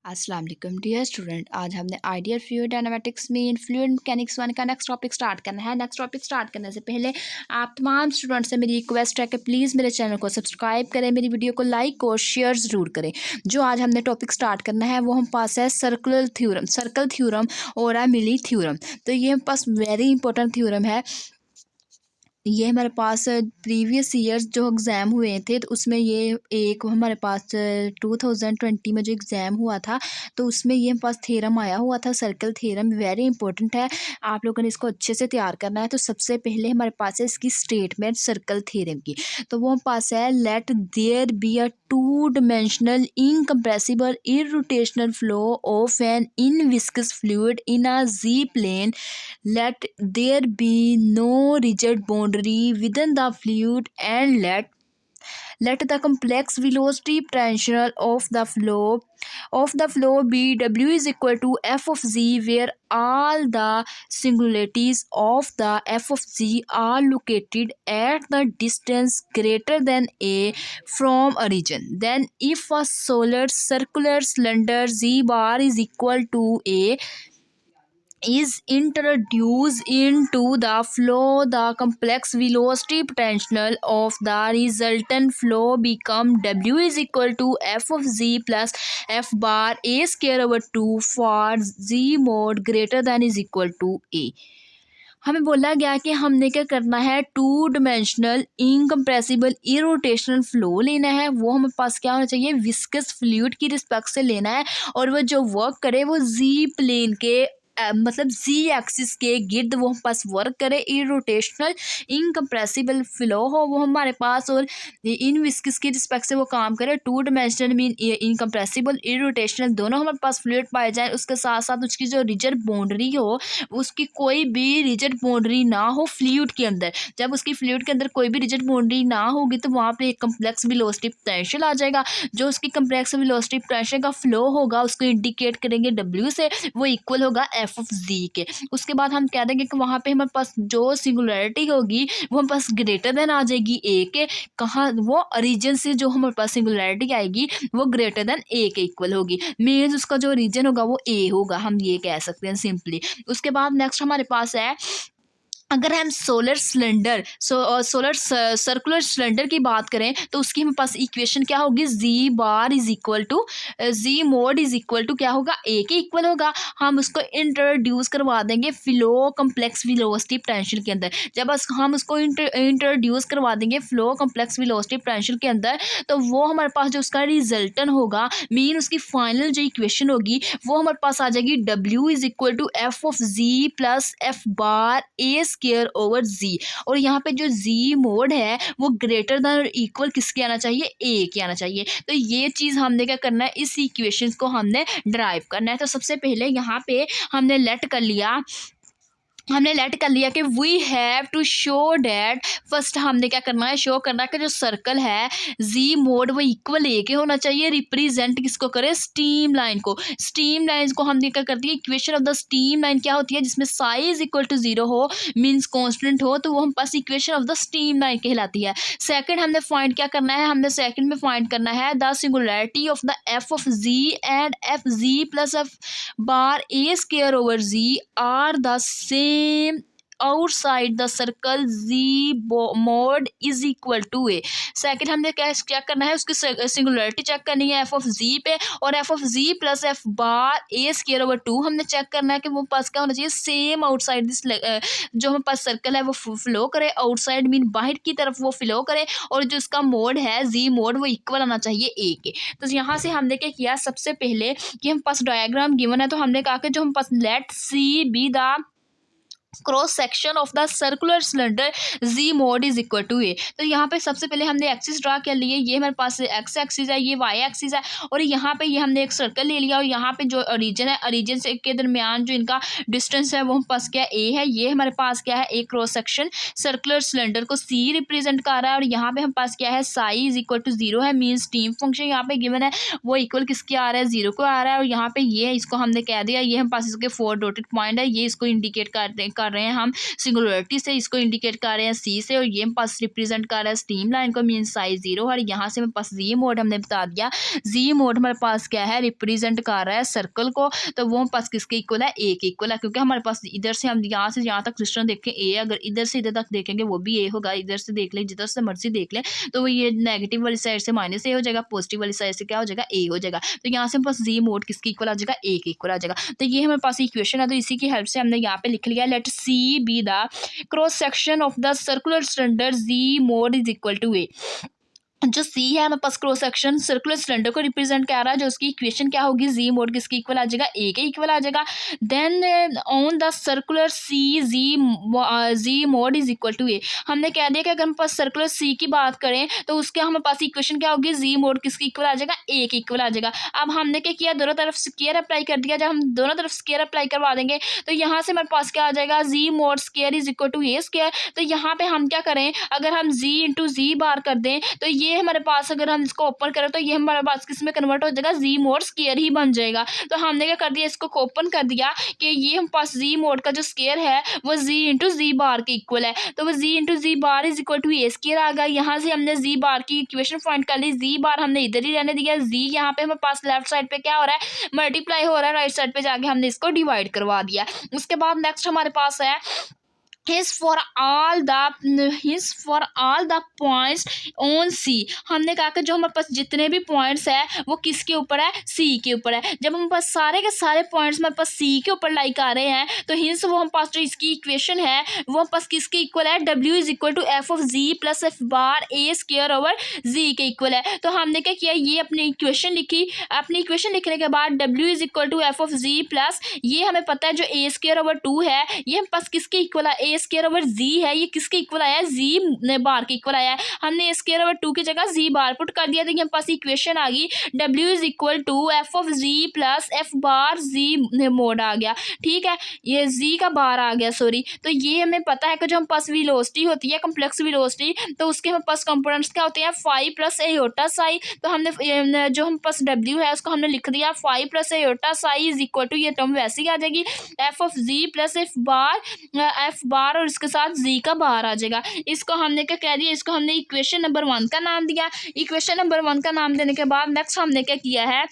अस्सलाम वालेकुम dear student. आज हमने आइडियल फ्लूइड डायनामेटिक्स में फ्लूइड मैकेनिक्स वन का नेक्स्ट टॉपिक स्टार्ट करना है। नेक्स्ट टॉपिक स्टार्ट करने से पहले आप तमाम स्टूडेंट से मेरी रिक्वेस्ट है कि प्लीज़ मेरे चैनल को सब्सक्राइब करें, मेरी वीडियो को लाइक और शेयर ज़रूर करें। जो आज हमने टॉपिक स्टार्ट करना है वो हम पास है सर्कल थ्योरम और मिली थ्योरम। तो ये हम पास वेरी इंपॉर्टेंट थ्योरम है। ये हमारे पास प्रीवियस ईयर्स जो एग्ज़ाम हुए थे तो उसमें ये एक हमारे पास 2020 में जो एग्ज़ाम हुआ था तो उसमें ये हमारे पास थ्योरम आया हुआ था, सर्कल थ्योरम। वेरी इंपॉर्टेंट है, आप लोगों ने इसको अच्छे से तैयार करना है। तो सबसे पहले हमारे पास है इसकी स्टेटमेंट सर्कल थ्योरम की। तो वो हमारे पास है let there be a two dimensional incompressible irrotational flow of an inviscous fluid in a z plane. Let there be no rigid boundary within the fluid and let the complex velocity potential of the flow be W is equal to f of z, where all the singularities of the f of z are located at the distance greater than a from origin. Then if a solid circular cylinder z bar is equal to a is introduced into the flow, the complex velocity potential of the resultant flow become W is equal to f of z plus f bar a square over 2 for z mod greater than is equal to a। हमें बोला गया कि हमने क्या करना है, to dimensional incompressible irrotational flow लेना है। वो हमारे पास क्या होना चाहिए, विस्कस फ्लूइड की रिस्पेक्ट से लेना है और वो जो वर्क करे वो जी प्लेन के मतलब जी एक्सिस के गिर्द वो हमारे पास वर्क करे, इरोटेशनल इनकम्प्रेसिबल फ्लो हो वो हमारे पास, और इन विस्कस की रिस्पेक्ट से वो काम करे। Two dimensional mean incompressible irrotational दोनों हमारे पास फ्लूइड पाए जाए, उसके साथ साथ उसकी जो रिजिड बाउंड्री हो उसकी कोई भी रिजिड बाउंड्री ना हो फ्लूइड के अंदर। जब उसकी फ्लूइड के अंदर कोई भी रिजिड बाउंड्री ना होगी तो वहाँ पे एक कम्प्लेक्स वेलोसिटी पोटेंशियल आ जाएगा। जो उसकी कम्प्लेक्स वेलोसिटी पोटेंशियल का फ्लो होगा उसको इंडिकेट करेंगे डब्ल्यू से, वो इक्वल होगा एफ ऑफ जी के। उसके बाद हम कह देंगे कि वहाँ पे हमारे पास जो सिंगुलरिटी होगी वो हमारे पास ग्रेटर देन आ जाएगी ए के। कहाँ, वो ओरिजिन से जो हमारे पास सिंगुलरिटी आएगी वो ग्रेटर देन ए के इक्वल होगी, मीन्स उसका जो रीजन होगा वो ए होगा, हम ये कह सकते हैं सिंपली। उसके बाद नेक्स्ट हमारे पास है, अगर हम सोलर सर्कुलर सिलेंडर की बात करें तो उसकी हमारे पास इक्वेशन क्या होगी, G bar is equal to G mod is equal टू क्या होगा, ए के इक्वल होगा। हम उसको इंट्रोड्यूस करवा देंगे फ्लो कम्प्लेक्स वेलोसिटी पोटेंशियल के अंदर। जब हम उसको इंट्रोड्यूस करवा देंगे फ्लो कम्प्लेक्स वेलोसिटी पोटेंशियल के अंदर तो वो हमारे पास जो उसका रिजल्टन होगा, मीन उसकी फाइनल जो इक्वेशन होगी वो हमारे पास आ जाएगी W is equal to F of ji plus F bar A square over G. और यहाँ पे जो जी मोड है वो ग्रेटर देन और इक्वल किसके आना चाहिए, ए के आना चाहिए। तो ये चीज़ हमने क्या करना है, इस इक्वेशन को हमने ड्राइव करना है। तो सबसे पहले यहाँ पे हमने लेट कर लिया कि we have to show that, first हमने क्या करना है, शो करना है कि जो सर्कल है जी मोड वो इक्वल ए के होना चाहिए। रिप्रेजेंट किसको करें, स्टीम लाइन को। स्टीम लाइन को हमने क्या करती है, equation of the steam line क्या होती है, जिसमें साइज इक्वल टू 0 हो, मीन्स कॉन्स्टेंट हो, तो वो हम पास equation of the steam line कहलाती है। सेकंड हमने फाइंड क्या करना है, हमने सेकंड में फाइंड करना है the singularity of the F of ji and f z plus F bar A square over z are the same outside the circle z mod is equal to a। Second हमने क्या check करना है, उसकी singularity check करनी है F of z पे, और F of ji plus F bar A square over 2 हमने चेक करना है कि वो पास क्या होना चाहिए, सेम आउटसाइड दिस जो हमारे पास सर्कल है वो फ्लो करे, आउटसाइड मीन बाहर की तरफ वो फ्लो करे, और जो उसका मोड है जी मोड वो इक्वल आना चाहिए ए के। तो यहाँ से हमने क्या किया, सबसे पहले कि हम पास डायग्राम गिवन है तो हमने कहा कि जो हम पास let C be the cross section of the circular cylinder G mod is equal to A. तो यहाँ पे सबसे पहले हमने एक्सिस ड्रा कर लिए, ये हमारे पास एक्स एक्सिस है, ये वाई एक्सिस है, और यहाँ पे ये हमने एक सर्कल ले लिया, और यहाँ पे जो ओरिजिन है, ओरिजिन से के दरमियान जो इनका डिस्टेंस है वो हमारे पास क्या है, ए है। ये हमारे पास क्या है, एक क्रॉस सेक्शन सर्कुलर सिलेंडर को सी रिप्रेजेंट कर रहा है, और यहाँ पे हमारे पास क्या है, साई इज इक्वल टू 0 है, मीन स्टीम फंक्शन यहाँ पे गिवन है वो इक्वल किसके आ रहा है, 0 को आ रहा है। और यहाँ पे ये है, इसको हमने कह दिया, ये हमारे पास इसके 4 डॉटेड पॉइंट है, ये इसको इंडिकेट कर कर रहे हैं हम सिंगुलरिटी से, इसको इंडिकेट कर रहे हैं सी से, और ये हम पास रिप्रेजेंट कर रहा है स्ट्रीम लाइन को, मीन साइज 0। और यहाँ से हमारे पास जी मोड हमने बता दिया, जी मोड हमारे पास क्या है, रिप्रेजेंट कर रहा है सर्कल को, तो वो हमारे पास किसके इक्वल है, ए के इक्वल है, क्योंकि हमारे पास इधर से हम यहाँ से यहाँ तक सिस्टम देखें ए, अगर इधर से इधर तक देखेंगे वो भी ए होगा, इधर से देख ले जिधर से मर्जी देख ले, तो वो ये नेगेटिव वाली साइड से माइनस ए हो जाएगा, पॉजिटिव वाली साइड से क्या हो जाएगा, ए हो जाएगा। तो यहाँ से हमारे पास जी मोड किसकी इक्वल आ जाएगा, ए के इक्वल आ जाएगा। तो ये हमारे पास इक्वेशन है, तो इसी की हेल्प से हमने यहाँ पे लिख लिया, let C be the cross section of the circular cylinder G mod is equal to A. जो सी है हमारे पास क्रॉस सेक्शन सर्कुलर सिलेंडर को रिप्रेजेंट कर रहा है, जो उसकी इक्वेशन क्या होगी, जी मोड किसकी इक्वल आ जाएगा, ए के इक्वल आ जाएगा। Then on the circular C G mod is equal to A. हमने कह दिया कि अगर हम पास सर्कुलर सी की बात करें तो उसके हमारे पास इक्वेशन क्या होगी, जी मोड किसकी इक्वल आ जाएगा, ए के इक्वल आ जाएगा। अब हमने क्या किया, दोनों तरफ स्क्वायर अप्लाई कर दिया। जब हम दोनों तरफ स्क्वायर अप्लाई करवा देंगे तो यहाँ से हमारे पास क्या आ जाएगा, G mod square is equal to A square. तो यहाँ पे हम क्या करें, अगर हम जी इंटू जी बार कर दें तो ये हमारे पास, अगर हम इसको ओपन करें तो ये हमारे पास किस में कन्वर्ट हो जाएगा, जी मोड स्क्वायर ही बन जाएगा। तो हमने क्या कर दिया, इसको ओपन कर दिया कि ये हम पास जी मोड का जो स्क्वायर है वो जी इंटू जी बार के इक्वल है, तो वो G into G bar is equal to A square आ गया। यहाँ से हमने जी बार की इक्वेशन फाइंड कर ली, जी बार हमने इधर ही रहने दिया, जी यहाँ पे हमारे पास लेफ्ट साइड पे क्या हो रहा है, मल्टीप्लाई हो रहा है, राइट साइड पे जाके हमने इसको डिवाइड करवा दिया। उसके बाद नेक्स्ट हमारे पास है his for all the points on C। हमने कहा कि जो हमारे पास जितने भी पॉइंट्स है वो किसके ऊपर है, C के ऊपर है। जब हम पास सारे के सारे पॉइंट्स हमारे पास C के ऊपर लाइक आ रहे हैं तो हिंस वो हम पास जो इसकी इक्वेशन है वो हम पास किसके इक्वल है, W is equal to F of ji plus F bar A square over G के इक्वल है। तो हमने क्या किया, ये अपनी इक्वेशन लिखी, अपनी इक्वेशन लिखने के बाद W is equal to F of ji plus, ये हमें पता है जो ए स्क्वायर ओवर 2 है ये हम पास किसके इक्वल है, ए स्क्वायर ओवर जी है, ये किसके इक्वल आया है, जी बार के इक्वल आया है। हमने ए स्क्वायर ओवर 2 की जगह जी बार पुट कर दिया, तो ये हमारे पास इक्वेशन आ गई, W is equal to F of ji plus F bar G mod आ गया। ठीक है, ये जी का बार आ गया, सॉरी। तो ये हमें पता है कि जो हम पास वेलोसिटी होती है, कम्प्लेक्स वेलोसिटी, तो उसके हमारे पास कंपोनेंट्स क्या होते हैं, फाई प्लस एयोटा साई। तो हमने जो हम पास W है उसको हमने लिख दिया phi plus iota psi is equal to, ये टर्म वैसे ही आ जाएगी, f of ji plus F bar और इसके साथ जी का बार आ जाएगा। इसको हमने क्या कह दिया, इसको हमने इक्वेशन नंबर 1 का नाम दिया। इक्वेशन नंबर 1 का नाम देने के बाद नेक्स्ट हमने क्या किया है,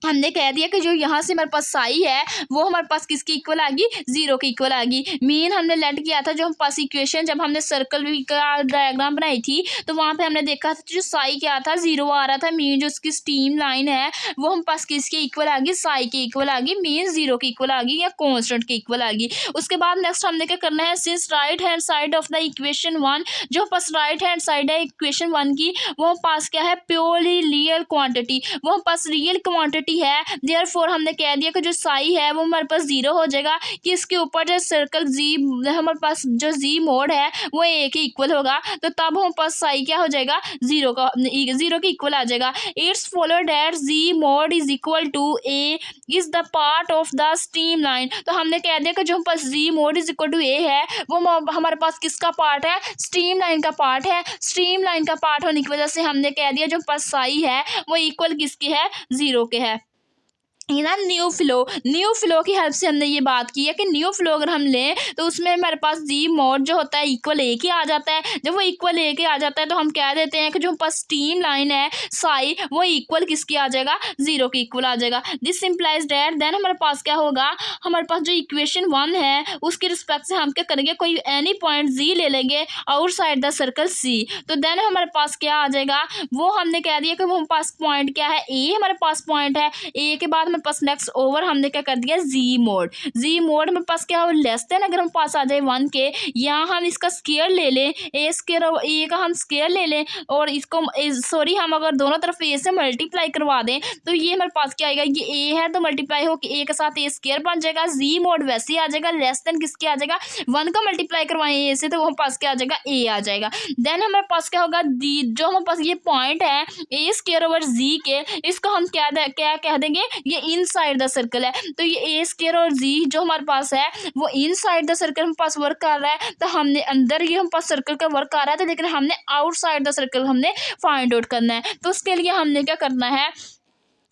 हमने कह दिया कि जो यहाँ से हमारे पास साई है वो हमारे पास किसकी इक्वल आ गई, 0 की इक्वल आ गई। मीन हमने लेट किया था जो हम पास इक्वेशन, जब हमने सर्कल का डायग्राम बनाई थी तो वहाँ पे हमने देखा था जो साई क्या था, 0 आ रहा था। मीन जो उसकी स्ट्रीम लाइन है वो हम पास किसके इक्वल आ गई, साई के इक्वल आ गई, मीन 0 की इक्वल आ गई या कॉन्स्टेंट के इक्वल आ गई। उसके बाद नेक्स्ट हमने क्या करना है, since right hand side of the equation 1, जो पास राइट हैंड साइड है इक्वेशन 1 की वो पास क्या है, प्योरली रियल क्वांटिटी, वो पास रियल क्वांटिटी है। देयरफॉर हमने कह दिया कि जो साई है वो हमारे पास 0 हो जाएगा, कि इसके ऊपर जो सर्कल जी हमारे पास जो जी मोड है वो ए के इक्वल होगा, तो तब हमारे पास साई क्या हो जाएगा, 0 के इक्वल आ जाएगा। It's follow that z mod is equal to a is the part of the stream line. तो हमने कह दिया कि जो हमारे पास z mod is equal to ए है वो हमारे पास किसका पार्ट है, स्ट्रीम लाइन का पार्ट है। स्ट्रीम लाइन का पार्ट होने की वजह से हमने कह दिया जो पास साई है वो इक्वल किसके है, 0 के है। ना न्यू फ्लो की हेल्प से हमने ये बात की है कि न्यू फ्लो अगर हम लें तो उसमें हमारे पास जी मोड जो होता है इक्वल ए के आ जाता है। जब वो इक्वल ए के आ जाता है तो हम कह देते हैं कि जो पास स्ट्रीम लाइन है साई वो इक्वल किसकी आ जाएगा, 0 के इक्वल आ जाएगा। दिस सिंप्लाइज डैट, देन हमारे पास क्या होगा, हमारे पास जो इक्वेशन 1 है उसके रिस्पेक्ट से हम क्या करेंगे, कोई एनी पॉइंट जी ले लेंगे आउटसाइड द सर्कल सी, तो देन हमारे पास क्या आ जाएगा, वो हमने कह दिया कि वो हमारे पास पॉइंट क्या है, ए हमारे पास पॉइंट है। ए के बाद हमारे पास नेक्स्ट ओवर हमने क्या कर दिया, जी मोड हमारे पास क्या हो, लेस देन अगर हम पास आ जाए 1 के, यहाँ हम इसका स्क्वायर ले लें, ए स्क्वायर ए का हम स्क्वायर ले लें और इसको सॉरी हम अगर दोनों तरफ ए से मल्टीप्लाई करवा दें तो ये हमारे पास क्या आएगा, ये ए है तो मल्टीप्लाई हो ए के साथ ए स्क्वायर बन जाएगा। जी मोड वैसे ही आ जाएगा, लेस देन किसके आ जाएगा, 1 का मल्टीप्लाई करवाएं ए से तो वो पास क्या आ जाएगा, ए आ जाएगा। देन हमारे पास क्या होगा, जो हमारे पास ये पॉइंट है ए स्क्वायर ओवर जी के, इसको हम क्या कह देंगे, ये इनसाइड द सर्कल है। तो ये ए स्क्वायर और जी जो हमारे पास है वो इनसाइड द सर्कल हमारे पास वर्क कर रहा है, तो हमने अंदर ये हमारे पास सर्कल का वर्क कर रहा है, तो लेकिन हमने आउटसाइड द सर्कल हमने फाइंड आउट करना है। तो उसके लिए हमने क्या करना है,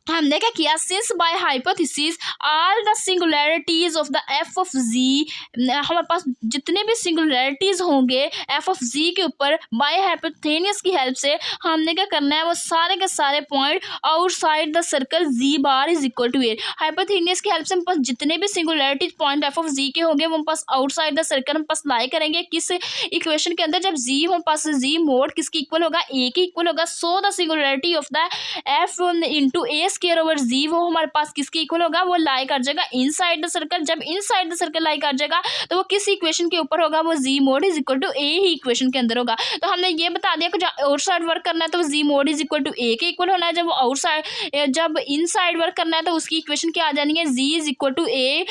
हमने क्या किया, since by hypothesis all the singularities of the F of G, हमारे पास जितने भी सिंगुलैरिटीज होंगे एफ ऑफ जी के ऊपर बाय हाइपोथेसिस की हेल्प से हमने क्या करना है, वो सारे के सारे point outside the circle z bar is equal to a. Hypothesis की हेल्प से हम पास जितने भी singularities point f of z के होंगे वो हम पास आउटसाइड द सर्कल हम पास लाई करेंगे किस इक्वेशन के अंदर, जब जी हम पास जी मोड किसकी इक्वल होगा, ए के इक्वल होगा। So the singularity of the F into A square over G वो हमारे पास किसके इक्वल होगा, वो लाई कर जाएगा इनसाइड द सर्कल। जब इनसाइड द सर्कल लाई कर जाएगा तो वो किस इक्वेशन के ऊपर होगा, वो G mod is equal to A ही इक्वेशन के अंदर होगा। तो हमने ये बता दिया कि जब आउटसाइड वर्क करना है तो जी mod is equal to A के इक्वल होना है, जब आउटसाइड जब इनसाइड वर्क करना है तो उसकी इक्वेशन क्या आ जानी है, G is equal to A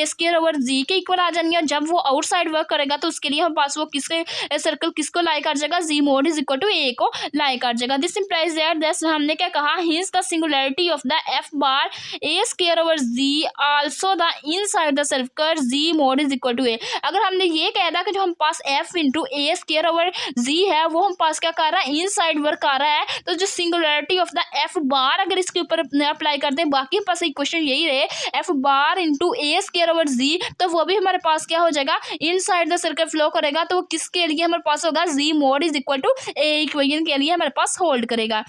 square over G के इक्वल आ जानी है। जब वो आउटसाइड वर्क करेगा तो उसके लिए हम पास वो किसके सर्कल किसको लाई कर जाएगा, G mod is equal to ए को लाई कर जाएगा। दिस इंप्लाइज दैट दिस हमने क्या कहा, hence the singularity of the F bar A square over G also the inside the circle G mod is equal to A. अगर हमने ये कह दिया कि जो हम पास F into A square over G है वो हम पास क्या कर रहा है, इनसाइड वर्क कर रहा है, तो जो सिंगुलैरिटी ऑफ द एफ बार अगर इसके ऊपर अप्लाई करते हैं, बाकी पास इक्वेशन यही रहे F bar into A square over जी, तो वो भी हमारे पास क्या हो जाएगा, इनसाइड द सर्कल फ्लो करेगा, तो वो किसके लिए हमारे पास होगा, G mod is equal to A equation के लिए हमारे पास होल्ड करेगा।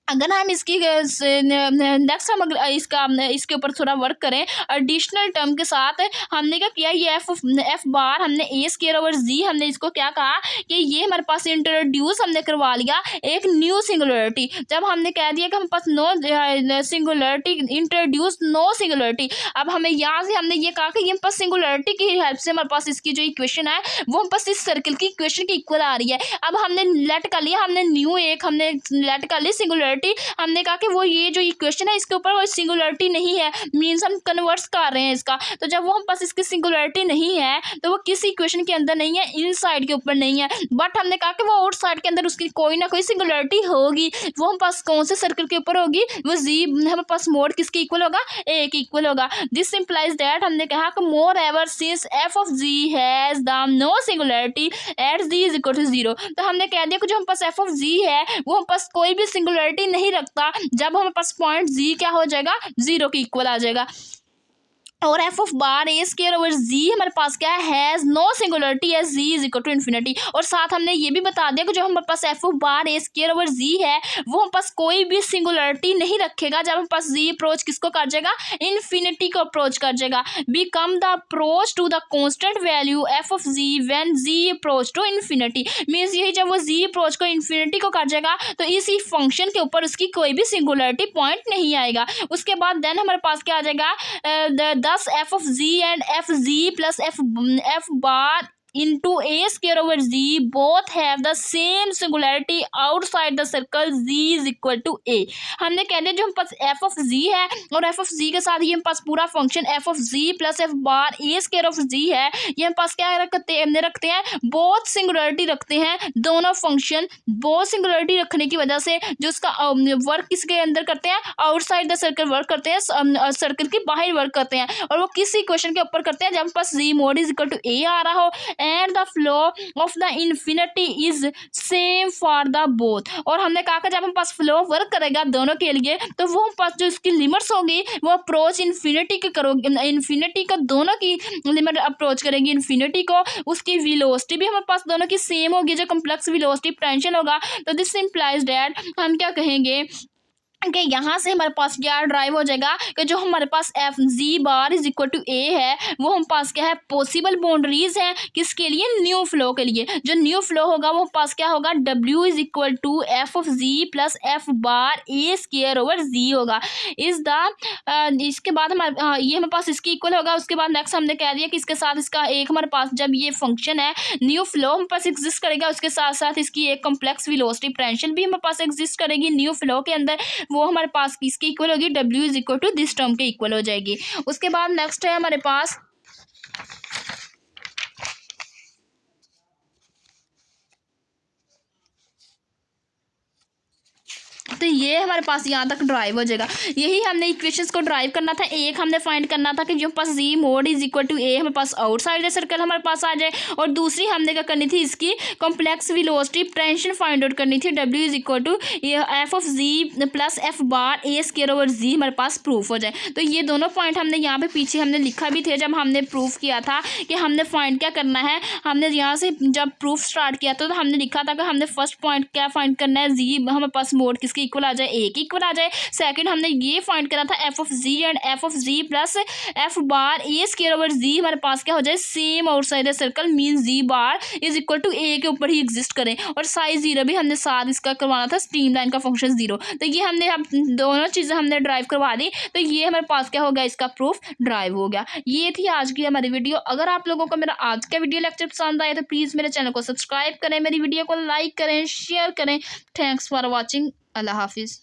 अगर हम इसकी नेक्स्ट हम अगर इसके ऊपर थोड़ा वर्क करें एडिशनल टर्म के साथ, हमने क्या किया, ये एफ बार हमने ए स्क्वायर ओवर जी हमने इसको क्या कहा कि ये हमारे पास इंट्रोड्यूस हमने करवा लिया एक न्यू सिंगुलरिटी। जब हमने कह दिया कि हम पास no singularity introduce no singularity, अब हमें यहाँ से हमने ये कहा कि ये पास सिंगुलरिटी की हेल्प से हमारे पास इसकी जो इक्वेशन है वो हम पास इस सर्कल की इक्वेशन की इक्वल आ रही है। अब हमने लेट कर लिया, हमने न्यू एक हमने लेट कर ली सिंगुलरिटी, हमने कहा कि वो ये जो इक्वेशन है इसके ऊपर वो सिंगुलरिटी नहीं है, मींस हम कन्वर्ट्स कर रहे हैं इसका, तो जब वो हम पास इसकी सिंगुलरिटी नहीं है तो वो किस इक्वेशन के अंदर नहीं है, इनसाइड के ऊपर नहीं है, बट हमने कहा कि वो आउटसाइड के अंदर उसकी कोई ना कोई सिंगुलरिटी होगी, वो हम पास कौन से सर्कल के ऊपर होगी, वो जी हमारे पास मोड किसके इक्वल होगा, ए के इक्वल होगा। दिस इंप्लाइज दैट हमने कहा कि moreover since F of G has the no singularity at G is equal to zero, तो हमने कह दिया कि जो हम पास एफ ऑफ जी है वो हम पास कोई भी सिंगुलरिटी नहीं रखता, जब हमारे पास पॉइंट जी क्या हो जाएगा, जीरो के इक्वल आ जाएगा। और F of bar A square over G हमारे पास क्या है, has no singularity as G is equal to infinity. और साथ हमने ये भी बता दिया कि जो हमारे पास F of bar A square over G है वो हम पास कोई भी सिंगुलरिटी नहीं रखेगा, जब हमारे पास जी अप्रोच किसको कर जाएगा, इन्फिनिटी को अप्रोच कर जाएगा। Become the approach to the constant value f of z when z approach to infinity, means यही जब वो जी अप्रोच को इन्फिनिटी को कर जाएगा तो इसी फंक्शन के ऊपर उसकी कोई भी सिंगुलरिटी पॉइंट नहीं आएगा। उसके बाद देन हमारे पास क्या आ जाएगा, thus f of z and f z plus f bar into a square over z both have the same singularity outside the circle z is equal to a। हमने कह दिया जो हम पास f of z है और f of z के साथ ये हम पास पूरा function f of z plus f bar a square of z है, ये हम पास क्या रखते हैं बोथ सिंगुलरिटी रखते हैं, दोनों फंक्शन बोथ सिंगुलरिटी रखने की वजह से जो उसका वर्क किसके अंदर करते हैं, आउटसाइड द सर्कल वर्क करते हैं, सर्कल के बाहर वर्क करते हैं, और वो किस इक्वेशन के ऊपर करते हैं, जब पास z mod is equal to a आ रहा हो and the flow of the infinity is same for the both. और हमने कहा कि जब हम पास फ्लो वर्क करेगा दोनों के लिए तो वो हम पास जो इसकी लिमिट्स होगी वो अप्रोच इन्फिनिटी के करोगे, इन्फिनिटी को दोनों की लिमिट अप्रोच करेंगी इन्फिनिटी को, उसकी वेलोसिटी भी हमारे पास दोनों की सेम होगी, जो कम्प्लेक्स वेलोसिटी पोटेंशियल होगा। तो दिस इंप्लाइज दैट हम क्या कहेंगे कि यहाँ से हमारे पास क्या ड्राइव हो जाएगा कि जो हमारे पास F G bar is equal to ए है वो हम पास क्या है पॉसिबल बाउंड्रीज है किसके लिए, न्यू फ्लो के लिए। जो न्यू फ्लो होगा वो पास क्या होगा, W is equal to F of ji plus F bar A square over G होगा। इस द इसके बाद हमारे ये हमारे पास इसकी इक्वल होगा। उसके बाद नेक्स्ट हमने कह दिया कि इसके साथ इसका एक हमारे पास जब ये फंक्शन है न्यू फ्लो हमारे पास एग्जिस्ट करेगा, उसके साथ साथ इसकी एक कम्प्लेक्स वेलोसिटी पोटेंशियल भी हमारे पास एग्जिस्ट करेगी न्यू फ्लो के अंदर, वो हमारे पास किसके इक्वल होगी, W is equal to this term के इक्वल हो जाएगी। उसके बाद नेक्स्ट है हमारे पास तो ये हमारे पास यहाँ तक ड्राइव हो जाएगा। यही हमने इक्वेशंस को ड्राइव करना था। एक हमने फाइंड करना था कि जो पास z mod is equal to ए हमारे पास आउटसाइड द सर्कल हमारे पास आ जाए, और दूसरी हमने क्या करनी थी, इसकी complex velocity tension find out करनी थी। W is equal to F of ji plus F bar A square over G हमारे पास प्रूफ हो जाए। तो ये दोनों पॉइंट हमने यहाँ पे पीछे हमने लिखा भी थे जब हमने प्रूफ किया था कि हमने फाइंड क्या करना है। हमने यहाँ से जब प्रूफ स्टार्ट किया था तो हमने लिखा था कि हमने फर्स्ट पॉइंट क्या फाइंड करना है, जी हमारे पास मोड किसके इक्वल आ जाए, ए के इक्वल आ जाए। सेकंड हमने ये फाइंड करा था F of ji and F of ji plus F bar A square over G हमारे पास क्या हो जाए, same outside the circle mean G bar is equal to A के ऊपर ही एग्जिस्ट करें, और साइज जीरो भी हमने साथ इसका करवाना था, स्ट्रीम लाइन का फंक्शन जीरो। तो ये हमने दोनों चीज़ें हमने ड्राइव करवा दी। तो ये हमारे पास क्या हो गया, इसका प्रूफ ड्राइव हो गया। ये थी आज की हमारी वीडियो। अगर आप लोगों को मेरा आज का वीडियो लेक्चर पसंद आया तो प्लीज़ मेरे चैनल को सब्सक्राइब करें, मेरी वीडियो को लाइक करें, शेयर करें। Thanks for watching. अल्लाह हाफिज़।